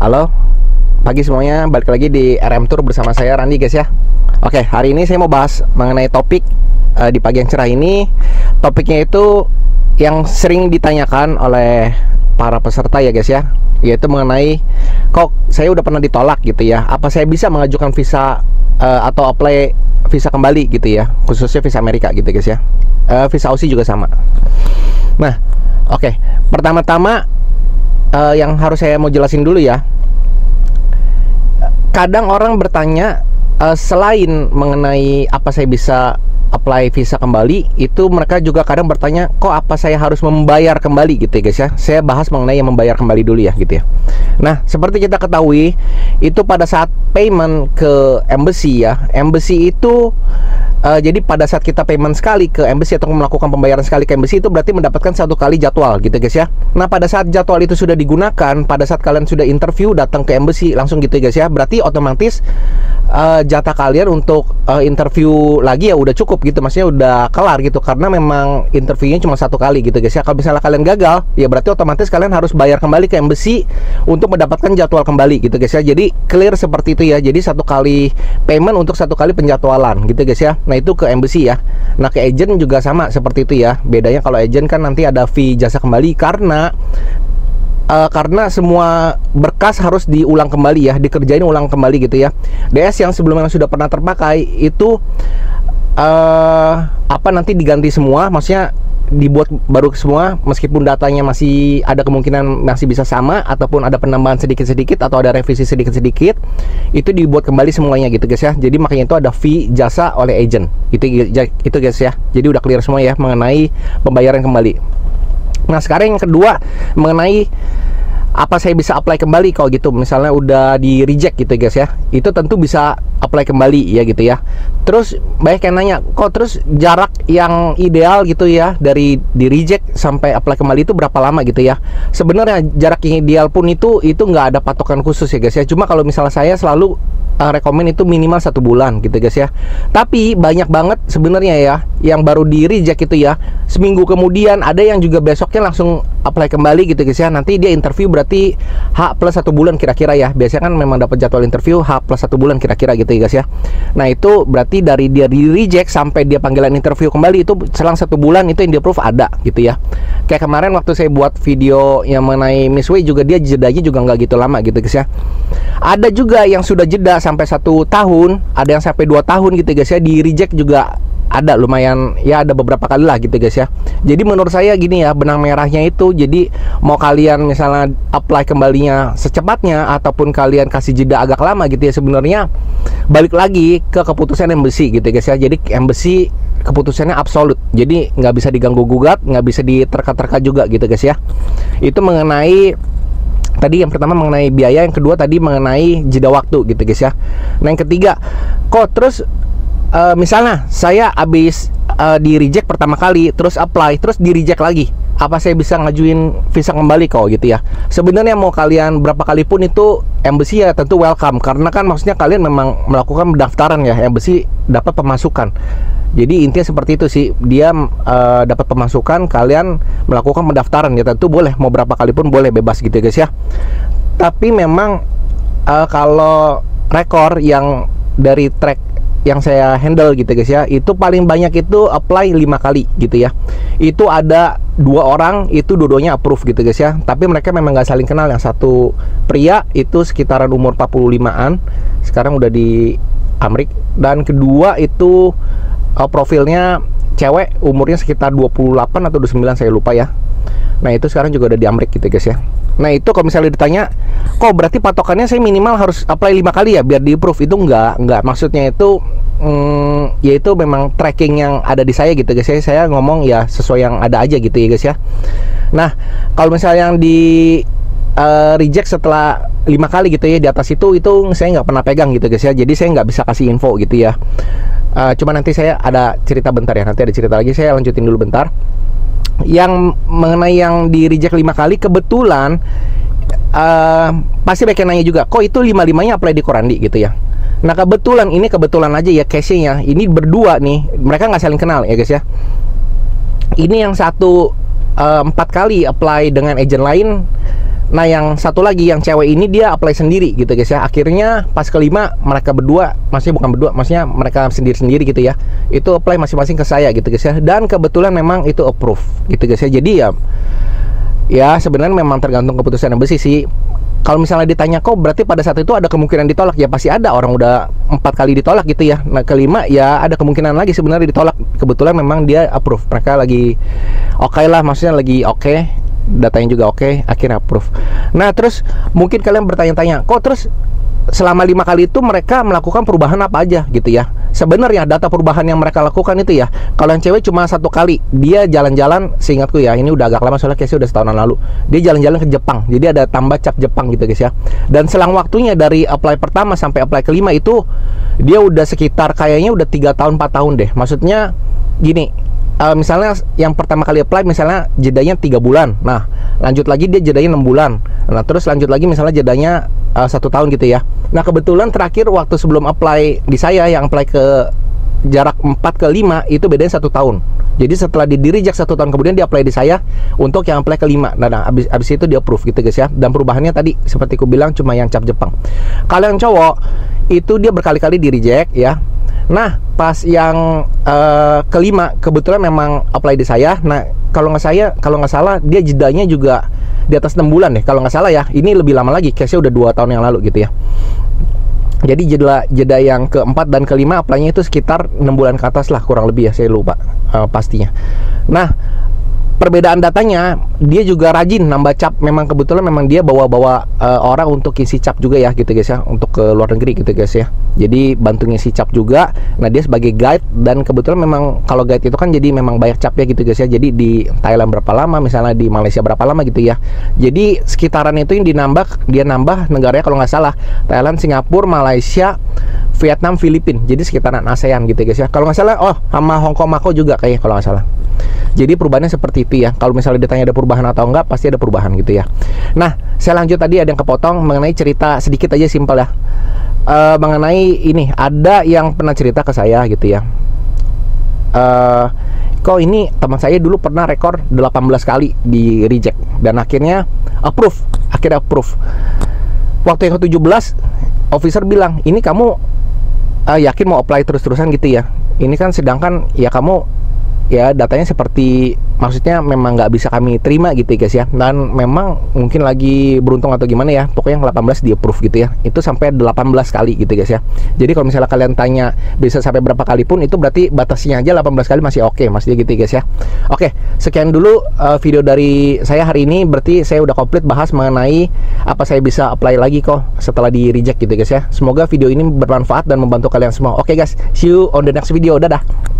Halo, pagi semuanya, balik lagi di RM Tour bersama saya Randi guys ya. Oke, hari ini saya mau bahas mengenai topik di pagi yang cerah ini. Topiknya itu yang sering ditanyakan oleh para peserta ya guys ya, yaitu mengenai kok saya udah pernah ditolak gitu ya, apa saya bisa mengajukan visa atau apply visa kembali gitu ya, khususnya visa Amerika gitu guys ya. Visa Aussie juga sama. Nah, oke, pertama-tama yang harus saya mau jelasin dulu ya. Kadang orang bertanya selain mengenai apa saya bisa apply visa kembali, itu mereka juga kadang bertanya, kok apa saya harus membayar kembali gitu ya guys ya. Saya bahas mengenai yang membayar kembali dulu ya gitu ya. Nah, seperti kita ketahui, itu pada saat payment ke embassy ya, embassy itu jadi pada saat kita payment sekali ke embassy atau melakukan pembayaran sekali ke embassy, itu berarti mendapatkan satu kali jadwal gitu guys ya. Nah, pada saat jadwal itu sudah digunakan, pada saat kalian sudah interview datang ke embassy langsung gitu guys ya, berarti otomatis jatah kalian untuk interview lagi ya udah cukup gitu, maksudnya udah kelar gitu, karena memang interviewnya cuma satu kali gitu guys ya. Kalau misalnya kalian gagal, ya berarti otomatis kalian harus bayar kembali ke embassy untuk mendapatkan jadwal kembali gitu guys ya. Jadi clear seperti itu ya. Jadi satu kali payment untuk satu kali penjadwalan gitu guys ya. Nah, itu ke embassy ya. Nah, ke agent juga sama seperti itu ya. Bedanya kalau agent kan nanti ada fee jasa kembali karena semua berkas harus diulang kembali ya, dikerjain ulang kembali gitu ya. DS yang sebelumnya sudah pernah terpakai itu nanti diganti semua, maksudnya dibuat baru semua, meskipun datanya masih ada kemungkinan masih bisa sama ataupun ada penambahan sedikit-sedikit atau ada revisi sedikit-sedikit, itu dibuat kembali semuanya gitu guys ya. Jadi makanya itu ada fee jasa oleh agent itu guys ya. Jadi udah clear semua ya mengenai pembayaran kembali. Nah, sekarang yang kedua mengenai apa saya bisa apply kembali kalau gitu misalnya udah di reject gitu guys ya. Itu tentu bisa apply kembali ya gitu ya. Terus banyak yang nanya, kok terus jarak yang ideal gitu ya dari di reject sampai apply kembali itu berapa lama gitu ya. Sebenarnya jarak yang ideal pun itu nggak ada patokan khusus ya guys ya. Cuma kalau misalnya saya selalu rekomen itu minimal 1 bulan gitu guys ya. Tapi banyak banget sebenarnya ya yang baru di reject itu ya, seminggu kemudian ada yang juga besoknya langsung apply kembali gitu guys ya. Nanti dia interview berarti H plus 1 bulan kira-kira ya. Biasanya kan memang dapat jadwal interview H plus 1 bulan kira-kira gitu ya guys ya. Nah, itu berarti dari dia di reject sampai dia panggilan interview kembali itu selang 1 bulan, itu yang di approve ada gitu ya. Kayak kemarin waktu saya buat video yang mengenai Miss Way juga, dia jedanya juga nggak gitu lama gitu guys ya. Ada juga yang sudah jeda sampai 1 tahun, ada yang sampai 2 tahun gitu guys ya. Di reject juga ada lumayan ya, ada beberapa kali lah gitu guys ya. Jadi menurut saya gini ya, benang merahnya itu, jadi mau kalian misalnya apply kembalinya secepatnya ataupun kalian kasih jeda agak lama gitu ya, sebenarnya balik lagi ke keputusan embassy gitu guys ya. Jadi embassy keputusannya absolut, jadi nggak bisa diganggu gugat, nggak bisa diterka-terka juga gitu guys ya. Itu mengenai tadi yang pertama mengenai biaya, yang kedua tadi mengenai jeda waktu gitu guys ya. Nah, yang ketiga, kok terus misalnya saya habis di reject pertama kali, terus apply, terus di reject lagi, apa saya bisa ngajuin visa kembali kok gitu ya. Sebenarnya mau kalian berapa kali pun itu embassy ya tentu welcome, karena kan maksudnya kalian memang melakukan pendaftaran ya, embassy dapat pemasukan. Jadi intinya seperti itu sih, dia dapat pemasukan, kalian melakukan pendaftaran ya tentu boleh, mau berapa kali pun boleh, bebas gitu guys ya. Tapi memang kalau rekor yang dari track yang saya handle gitu guys ya, itu paling banyak itu apply 5 kali gitu ya. Itu ada 2 orang, itu dua-duanya approve gitu guys ya. Tapi mereka memang nggak saling kenal. Yang satu pria itu sekitaran umur 45-an, sekarang udah di Amerika. Dan kedua itu profilnya cewek, umurnya sekitar 28 atau 29 saya lupa ya. Nah, itu sekarang juga udah di Amerika gitu guys ya. Nah, itu kalau misalnya ditanya, kok berarti patokannya saya minimal harus apply 5 kali ya biar di approve, itu enggak. Maksudnya itu yaitu memang tracking yang ada di saya gitu guys ya. Saya ngomong ya sesuai yang ada aja gitu ya guys ya. Nah, kalau misalnya yang di reject setelah 5 kali gitu ya, di atas itu saya nggak pernah pegang gitu guys ya. Jadi saya nggak bisa kasih info gitu ya. Cuma nanti saya ada cerita bentar ya, nanti ada cerita lagi, saya lanjutin dulu bentar. Yang mengenai yang di reject 5 kali, kebetulan pasti banyak yang nanya juga, kok itu 5-5-nya apply di Korandi gitu ya. Nah, kebetulan aja ya case-nya, ini berdua nih, mereka nggak saling kenal ya guys ya. Ini yang satu 4 kali apply dengan agent lain, Nah yang satu lagi yang cewek ini dia apply sendiri gitu guys ya. Akhirnya pas kelima mereka berdua, maksudnya bukan berdua, maksudnya mereka sendiri-sendiri gitu ya, itu apply masing-masing ke saya gitu guys ya. Dan kebetulan memang itu approve gitu guys ya. Jadi ya sebenarnya memang tergantung keputusan yang bersih sih. Kalau misalnya ditanya kok berarti pada saat itu ada kemungkinan ditolak, ya pasti ada, orang udah 4 kali ditolak gitu ya. Nah kelima ya ada kemungkinan lagi sebenarnya ditolak. Kebetulan memang dia approve, mereka lagi oke lah, maksudnya lagi oke, datanya juga oke, akhirnya approve. Nah terus mungkin kalian bertanya-tanya, kok terus selama 5 kali itu mereka melakukan perubahan apa aja gitu ya. Sebenarnya data perubahan yang mereka lakukan itu ya, kalau yang cewek cuma 1 kali, dia jalan-jalan, seingatku ya, ini udah agak lama soalnya kayaknya udah setahunan lalu, dia jalan-jalan ke Jepang, jadi ada tambah cap Jepang gitu guys ya. Dan selang waktunya dari apply pertama sampai apply kelima itu dia udah sekitar kayaknya udah 3 tahun 4 tahun deh. Maksudnya gini, misalnya yang pertama kali apply misalnya jedanya 3 bulan, nah lanjut lagi dia jedanya 6 bulan, nah terus lanjut lagi misalnya jedanya 1 tahun gitu ya. Nah kebetulan terakhir waktu sebelum apply di saya, yang apply ke jarak 4 ke 5 itu bedanya 1 tahun. Jadi setelah di reject 1 tahun kemudian dia apply di saya untuk yang apply ke 5. Nah abis itu dia approve gitu guys ya. Dan perubahannya tadi seperti aku bilang cuma yang cap Jepang. Kalau yang cowok itu dia berkali-kali di reject ya. Nah pas yang kelima kebetulan memang apply di saya. Nah kalau nggak salah dia jedanya juga di atas 6 bulan deh kalau nggak salah ya. Ini lebih lama lagi, case-nya udah 2 tahun yang lalu gitu ya. Jadi jeda yang keempat dan kelima apply-nya itu sekitar 6 bulan ke atas lah kurang lebih ya, saya lupa pastinya. Nah perbedaan datanya, dia juga rajin nambah cap. Memang kebetulan memang dia bawa orang untuk isi cap juga ya gitu guys ya, untuk ke luar negeri gitu guys ya. Jadi bantu ngisi cap juga. Nah dia sebagai guide, dan kebetulan memang kalau guide itu kan jadi memang banyak capnya gitu guys ya. Jadi di Thailand berapa lama, misalnya di Malaysia berapa lama gitu ya. Jadi sekitaran itu yang dia nambah negaranya kalau nggak salah Thailand, Singapura, Malaysia, Vietnam, Filipina. Jadi sekitaran ASEAN gitu guys ya. Kalau nggak salah sama Hong Kong, Macau juga kayaknya kalau nggak salah. Jadi perubahannya seperti itu ya. Kalau misalnya ditanya ada perubahan atau enggak, pasti ada perubahan gitu ya. Nah, saya lanjut, tadi ada yang kepotong mengenai cerita sedikit aja, simpel ya. Mengenai ini, ada yang pernah cerita ke saya gitu ya. Kok ini teman saya dulu pernah rekor 18 kali di reject dan akhirnya approve. Waktu yang ke-17, officer bilang, "Ini kamu yakin mau apply terus-terusan gitu ya? Ini kan sedangkan ya kamu ya datanya seperti, maksudnya memang nggak bisa kami terima gitu guys ya. Dan memang mungkin lagi beruntung atau gimana ya, pokoknya yang 18 di approve gitu ya. Itu sampai 18 kali gitu guys ya. Jadi kalau misalnya kalian tanya bisa sampai berapa kali pun, itu berarti batasnya aja 18 kali masih oke, masih gitu guys ya. Oke, sekian dulu video dari saya hari ini. Berarti saya udah komplit bahas mengenai apa saya bisa apply lagi kok setelah di reject gitu guys ya. Semoga video ini bermanfaat dan membantu kalian semua. Oke guys, see you on the next video. Dadah.